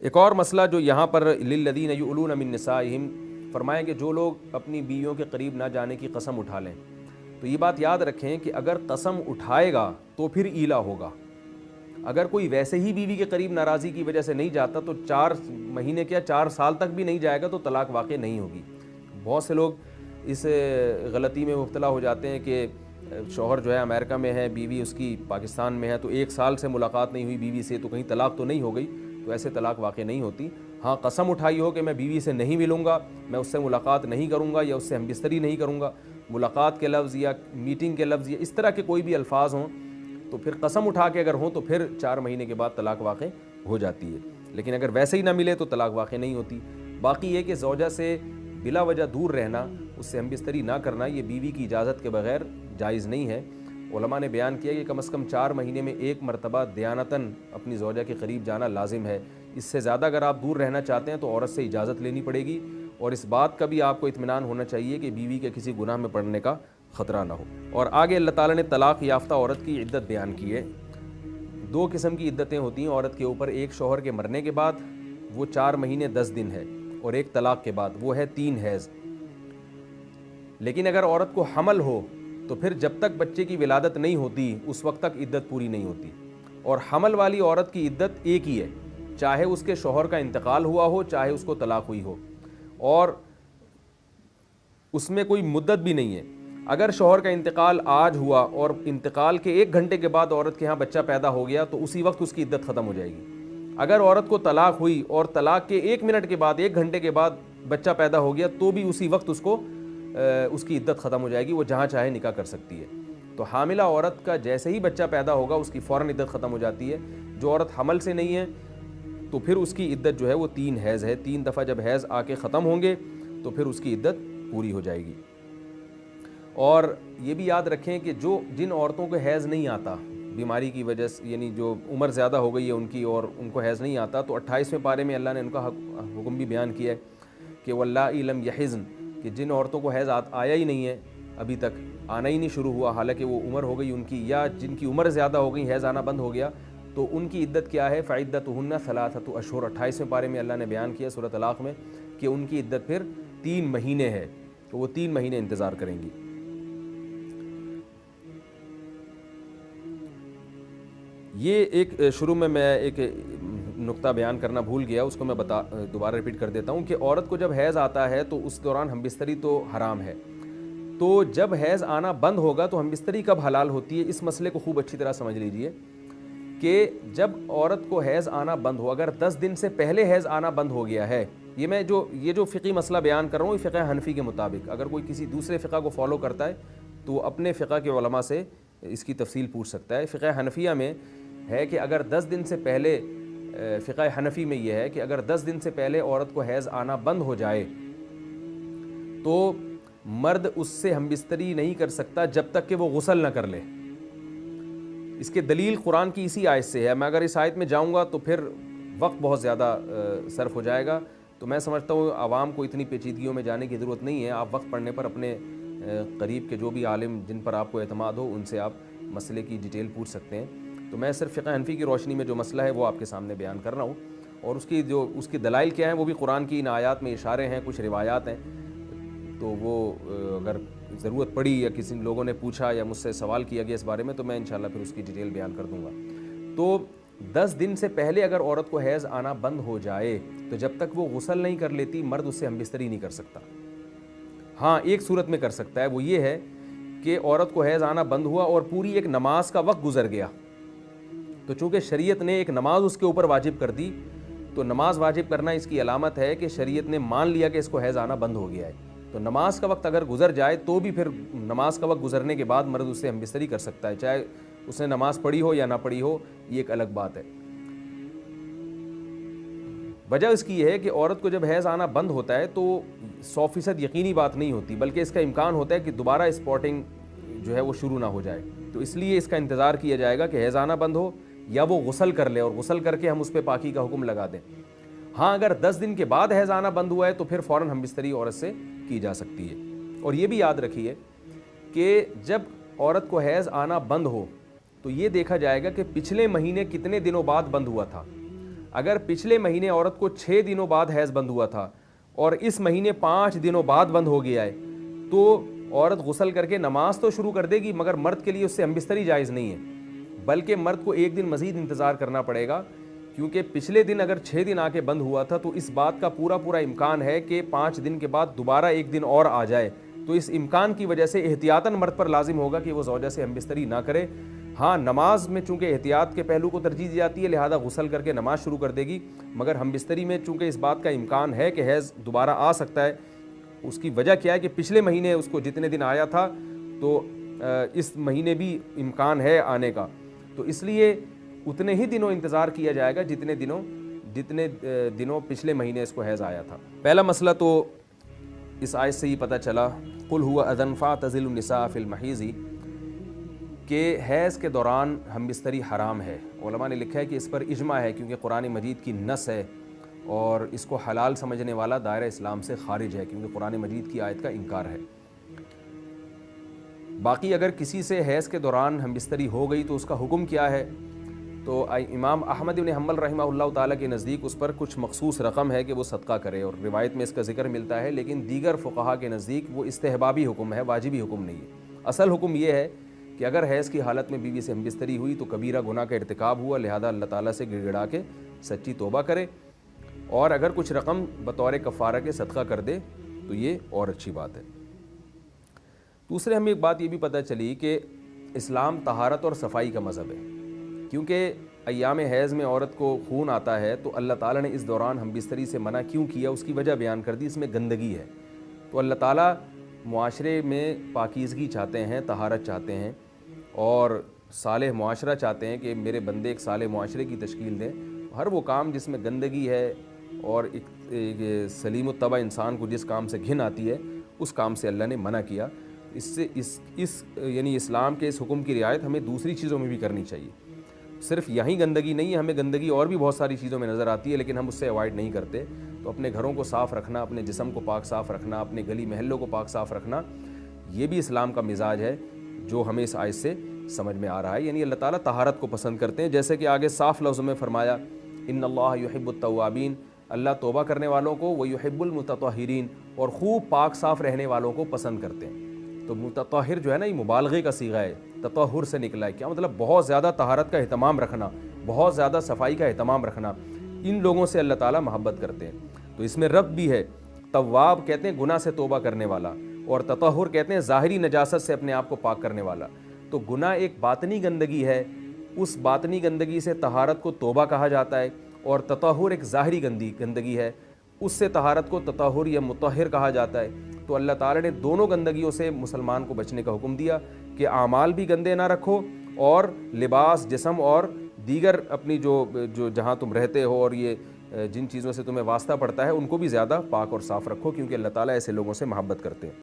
ایک اور مسئلہ جو یہاں پر للذین یؤلون من نسائہم فرمائیں کہ جو لوگ اپنی بیویوں کے قریب نہ جانے کی قسم اٹھا لیں، تو یہ بات یاد رکھیں کہ اگر قسم اٹھائے گا تو پھر ایلا ہوگا۔ اگر کوئی ویسے ہی بیوی کے قریب ناراضی کی وجہ سے نہیں جاتا تو 4 مہینے کیا 4 سال تک بھی نہیں جائے گا تو طلاق واقع نہیں ہوگی۔ بہت سے لوگ اس غلطی میں مبتلا ہو جاتے ہیں کہ شوہر جو ہے امریکہ میں ہے، بیوی اس کی پاکستان میں ہے، تو 1 سال سے ملاقات نہیں ہوئی بیوی سے، تو کہیں طلاق تو نہیں ہو گئی؟ تو ایسے طلاق واقع نہیں ہوتی۔ ہاں قسم اٹھائی ہو کہ میں بیوی سے نہیں ملوں گا، میں اس سے ملاقات نہیں کروں گا یا اس سے ہم بستری نہیں کروں گا، ملاقات کے لفظ یا میٹنگ کے لفظ یا اس طرح کے کوئی بھی الفاظ ہوں، تو پھر قسم اٹھا کے اگر ہوں تو پھر 4 مہینے کے بعد طلاق واقع ہو جاتی ہے۔ لیکن اگر ویسے ہی نہ ملے تو طلاق واقع نہیں ہوتی۔ باقی یہ کہ زوجہ سے بلا وجہ دور رہنا، اس سے ہم بستری نہ کرنا، یہ بیوی کی اجازت کے بغیر جائز نہیں ہے۔ علماء نے بیان کیا کہ کم از کم 4 مہینے میں 1 مرتبہ دیانتاً اپنی زوجہ کے قریب جانا لازم ہے۔ اس سے زیادہ اگر آپ دور رہنا چاہتے ہیں تو عورت سے اجازت لینی پڑے گی، اور اس بات کا بھی آپ کو اطمینان ہونا چاہیے کہ بیوی کے کسی گناہ میں پڑنے کا خطرہ نہ ہو۔ اور آگے اللہ تعالیٰ نے طلاق یافتہ عورت کی عدت بیان کی ہے۔ 2 قسم کی عدتیں ہوتی ہیں عورت کے اوپر، ایک شوہر کے مرنے کے بعد وہ 4 مہینے 10 دن ہے، اور ایک طلاق کے بعد وہ ہے 3 حیض۔ لیکن اگر عورت کو حمل ہو تو پھر جب تک بچے کی ولادت نہیں ہوتی اس وقت تک عدت پوری نہیں ہوتی، اور حمل والی عورت کی عدت ایک ہی ہے، چاہے اس کے شوہر کا انتقال ہوا ہو چاہے اس کو طلاق ہوئی ہو، اور اس میں کوئی مدت بھی نہیں ہے۔ اگر شوہر کا انتقال آج ہوا اور انتقال کے 1 گھنٹے کے بعد عورت کے ہاں بچہ پیدا ہو گیا تو اسی وقت اس کی عدت ختم ہو جائے گی۔ اگر عورت کو طلاق ہوئی اور طلاق کے 1 منٹ کے بعد 1 گھنٹے کے بعد بچہ پیدا ہو گیا تو بھی اسی وقت اس کی عدت ختم ہو جائے گی، وہ جہاں چاہے نکاح کر سکتی ہے۔ تو حاملہ عورت کا جیسے ہی بچہ پیدا ہوگا اس کی فوراً عدت ختم ہو جاتی ہے۔ جو عورت حمل سے نہیں ہے تو پھر اس کی عدت جو ہے وہ 3 حیض ہے۔ 3 دفعہ جب حیض آ کے ختم ہوں گے تو پھر اس کی عدت پوری ہو جائے گی۔ اور یہ بھی یاد رکھیں کہ جن عورتوں کو حیض نہیں آتا بیماری کی وجہ سے، یعنی جو عمر زیادہ ہو گئی ہے ان کی اور ان کو حیض نہیں آتا، تو 28ویں پارے میں اللہ نے ان کا حکم بھی بیان کیا ہے کہ واللائی لم یحزن، کہ جن عورتوں کو حیض آیا ہی نہیں ہے، ابھی تک آنا ہی نہیں شروع ہوا حالانکہ وہ عمر ہو گئی ان کی، یا جن کی عمر زیادہ ہو گئی حیض آنا بند ہو گیا، تو ان کی عدت کیا ہے؟ فعدتہن 3 اشہر۔ 28ویں پارے میں اللہ نے بیان کیا سورۃ طلاق میں کہ ان کی عدت پھر 3 مہینے ہے، تو وہ 3 مہینے انتظار کریں گی۔ یہ ایک شروع میں ایک نقطہ بیان کرنا بھول گیا، اس کو میں دوبارہ ریپیٹ کر دیتا ہوں کہ عورت کو جب حیض آتا ہے تو اس دوران ہم بستری تو حرام ہے، تو جب حیض آنا بند ہوگا تو ہم بستری کب حلال ہوتی ہے؟ اس مسئلے کو خوب اچھی طرح سمجھ لیجئے کہ جب عورت کو حیض آنا بند ہو، اگر 10 دن سے پہلے حیض آنا بند ہو گیا ہے، یہ جو فقہی مسئلہ بیان کر رہا ہوں یہ فقہ حنفی کے مطابق، اگر کوئی کسی دوسرے فقہ کو فالو کرتا ہے تو وہ اپنے فقہ کے علماء سے اس کی تفصیل پوچھ سکتا ہے۔ فقہ حنفیہ میں ہے کہ اگر 10 دن سے پہلے، فقہ حنفی میں یہ ہے کہ اگر 10 دن سے پہلے عورت کو حیض آنا بند ہو جائے تو مرد اس سے ہم بستری نہیں کر سکتا جب تک کہ وہ غسل نہ کر لے۔ اس کے دلیل قرآن کی اسی آیت سے ہے۔ میں اگر اس آیت میں جاؤں گا تو پھر وقت بہت زیادہ صرف ہو جائے گا، تو میں سمجھتا ہوں عوام کو اتنی پیچیدگیوں میں جانے کی ضرورت نہیں ہے۔ آپ وقت پڑھنے پر اپنے قریب کے جو بھی عالم جن پر آپ کو اعتماد ہو ان سے آپ مسئلے کی ڈیٹیل پوچھ سکتے ہیں۔ تو میں صرف فقہ حنفی کی روشنی میں جو مسئلہ ہے وہ آپ کے سامنے بیان کر رہا ہوں، اور اس کی دلائل کیا ہیں وہ بھی قرآن کی ان آیات میں اشارے ہیں، کچھ روایات ہیں، تو وہ اگر ضرورت پڑی یا کسی لوگوں نے پوچھا یا مجھ سے سوال کیا گیا اس بارے میں تو میں انشاءاللہ پھر اس کی ڈیٹیل بیان کر دوں گا۔ تو 10 دن سے پہلے اگر عورت کو حیض آنا بند ہو جائے تو جب تک وہ غسل نہیں کر لیتی مرد اس سے ہم بستری نہیں کر سکتا۔ ہاں ایک صورت میں کر سکتا ہے، وہ یہ ہے کہ عورت کو حیض آنا بند ہوا اور پوری ایک نماز کا وقت گزر گیا، تو چونکہ شریعت نے ایک نماز اس کے اوپر واجب کر دی، تو نماز واجب کرنا اس کی علامت ہے کہ شریعت نے مان لیا کہ اس کو حیض آنا بند ہو گیا ہے۔ تو نماز کا وقت اگر گزر جائے تو بھی پھر نماز کا وقت گزرنے کے بعد مرد اس سے ہم بستری کر سکتا ہے، چاہے اس نے نماز پڑھی ہو یا نہ پڑھی ہو، یہ ایک الگ بات ہے۔ وجہ اس کی یہ ہے کہ عورت کو جب حیض آنا بند ہوتا ہے تو 100% یقینی بات نہیں ہوتی، بلکہ اس کا امکان ہوتا ہے کہ دوبارہ اسپاٹنگ جو ہے وہ شروع نہ ہو جائے، تو اس لیے اس کا انتظار کیا جائے گا کہ حیض آنا بند ہو یا وہ غسل کر لے، اور غسل کر کے ہم اس پہ پاکی کا حکم لگا دیں۔ ہاں اگر 10 دن کے بعد حیض آنا بند ہوا ہے تو پھر فوراً ہم بستری عورت سے کی جا سکتی ہے۔ اور یہ بھی یاد رکھیے کہ جب عورت کو حیض آنا بند ہو تو یہ دیکھا جائے گا کہ پچھلے مہینے کتنے دنوں بعد بند ہوا تھا۔ اگر پچھلے مہینے عورت کو 6 دنوں بعد حیض بند ہوا تھا اور اس مہینے 5 دنوں بعد بند ہو گیا ہے تو عورت غسل کر کے نماز تو شروع کر دے گی، مگر مرد کے لیے اس سے ہم بستری جائز نہیں ہے، بلکہ مرد کو 1 دن مزید انتظار کرنا پڑے گا، کیونکہ پچھلے دن اگر 6 دن آ کے بند ہوا تھا تو اس بات کا پورا امکان ہے کہ 5 دن کے بعد دوبارہ 1 دن اور آ جائے، تو اس امکان کی وجہ سے احتیاطاً مرد پر لازم ہوگا کہ وہ زوجہ سے ہم بستری نہ کرے۔ ہاں، نماز میں چونکہ احتیاط کے پہلو کو ترجیح دی جاتی ہے، لہذا غسل کر کے نماز شروع کر دے گی، مگر ہم بستری میں چونکہ اس بات کا امکان ہے کہ حیض دوبارہ آ سکتا ہے، اس کی وجہ کیا ہے کہ پچھلے مہینے اس کو جتنے دن آیا تھا تو اس مہینے بھی امکان ہے آنے کا، تو اس لیے اتنے ہی دنوں انتظار کیا جائے گا جتنے دنوں پچھلے مہینے اس کو حیض آیا تھا۔ پہلا مسئلہ تو اس آیت سے ہی پتہ چلا، قل هو اذن فاعتزلوا النساء فی المحیض، کہ حیض کے دوران ہم بستری حرام ہے۔ علماء نے لکھا ہے کہ اس پر اجماع ہے، کیونکہ قرآن مجید کی نص ہے اور اس کو حلال سمجھنے والا دائرہ اسلام سے خارج ہے، کیونکہ قرآن مجید کی آیت کا انکار ہے۔ باقی اگر کسی سے حیض کے دوران ہم بستری ہو گئی تو اس کا حکم کیا ہے، تو امام احمد بن حنبل رحمہ اللہ تعالیٰ کے نزدیک اس پر کچھ مخصوص رقم ہے کہ وہ صدقہ کرے، اور روایت میں اس کا ذکر ملتا ہے، لیکن دیگر فقہا کے نزدیک وہ استحبابی حکم ہے، واجبی حکم نہیں ہے۔ اصل حکم یہ ہے کہ اگر حیض کی حالت میں بیوی سے ہم بستری ہوئی تو کبیرہ گناہ کا ارتکاب ہوا، لہذا اللہ تعالیٰ سے گڑ گڑا کے سچی توبہ کرے، اور اگر کچھ رقم بطور کفارہ کے صدقہ کر دے تو یہ اور اچھی بات ہے۔ دوسرے ہمیں ایک بات یہ بھی پتہ چلی کہ اسلام طہارت اور صفائی کا مذہب ہے، کیونکہ ایام حیض میں عورت کو خون آتا ہے تو اللہ تعالیٰ نے اس دوران ہم بستری سے منع کیوں کیا، اس کی وجہ بیان کر دی، اس میں گندگی ہے، تو اللہ تعالیٰ معاشرے میں پاکیزگی چاہتے ہیں، طہارت چاہتے ہیں، اور صالح معاشرہ چاہتے ہیں کہ میرے بندے ایک صالح معاشرے کی تشکیل دیں۔ ہر وہ کام جس میں گندگی ہے اور ایک سلیم الطبع انسان کو جس کام سے گھن آتی ہے، اس کام سے اللہ نے منع کیا۔ اس سے یعنی اسلام کے اس حکم کی رعایت ہمیں دوسری چیزوں میں بھی کرنی چاہیے، صرف یہیں گندگی نہیں ہے، ہمیں گندگی اور بھی بہت ساری چیزوں میں نظر آتی ہے، لیکن ہم اس سے اوائڈ نہیں کرتے۔ تو اپنے گھروں کو صاف رکھنا، اپنے جسم کو پاک صاف رکھنا، اپنے گلی محلوں کو پاک صاف رکھنا، یہ بھی اسلام کا مزاج ہے جو ہمیں اس آیت سے سمجھ میں آ رہا ہے۔ یعنی اللہ تعالیٰ طہارت کو پسند کرتے ہیں، جیسے کہ آگے صاف لفظ میں فرمایا ان اللہ یحب التوابین، اللہ توبہ کرنے والوں کو، وہ یحب المتطہرین، اور خوب پاک صاف رہنے والوں کو پسند کرتے ہیں۔ تو متطہر جو ہے نا، یہ مبالغے کا صیغہ ہے، تطہر سے نکلا ہے، کیا مطلب بہت زیادہ طہارت کا اہتمام رکھنا، بہت زیادہ صفائی کا اہتمام رکھنا، ان لوگوں سے اللہ تعالیٰ محبت کرتے ہیں۔ تو اس میں رب بھی ہے، تواب کہتے ہیں گناہ سے توبہ کرنے والا، اور تطہر کہتے ہیں ظاہری نجاست سے اپنے آپ کو پاک کرنے والا۔ تو گناہ ایک باطنی گندگی ہے، اس باطنی گندگی سے طہارت کو توبہ کہا جاتا ہے، اور تطہر ایک ظاہری گندگی ہے، اس سے طہارت کو تطہر یا مطہر کہا جاتا ہے۔ تو اللہ تعالیٰ نے دونوں گندگیوں سے مسلمان کو بچنے کا حکم دیا کہ اعمال بھی گندے نہ رکھو، اور لباس، جسم اور دیگر اپنی جو جہاں تم رہتے ہو اور یہ جن چیزوں سے تمہیں واسطہ پڑتا ہے ان کو بھی زیادہ پاک اور صاف رکھو، کیونکہ اللہ تعالیٰ ایسے لوگوں سے محبت کرتے ہیں۔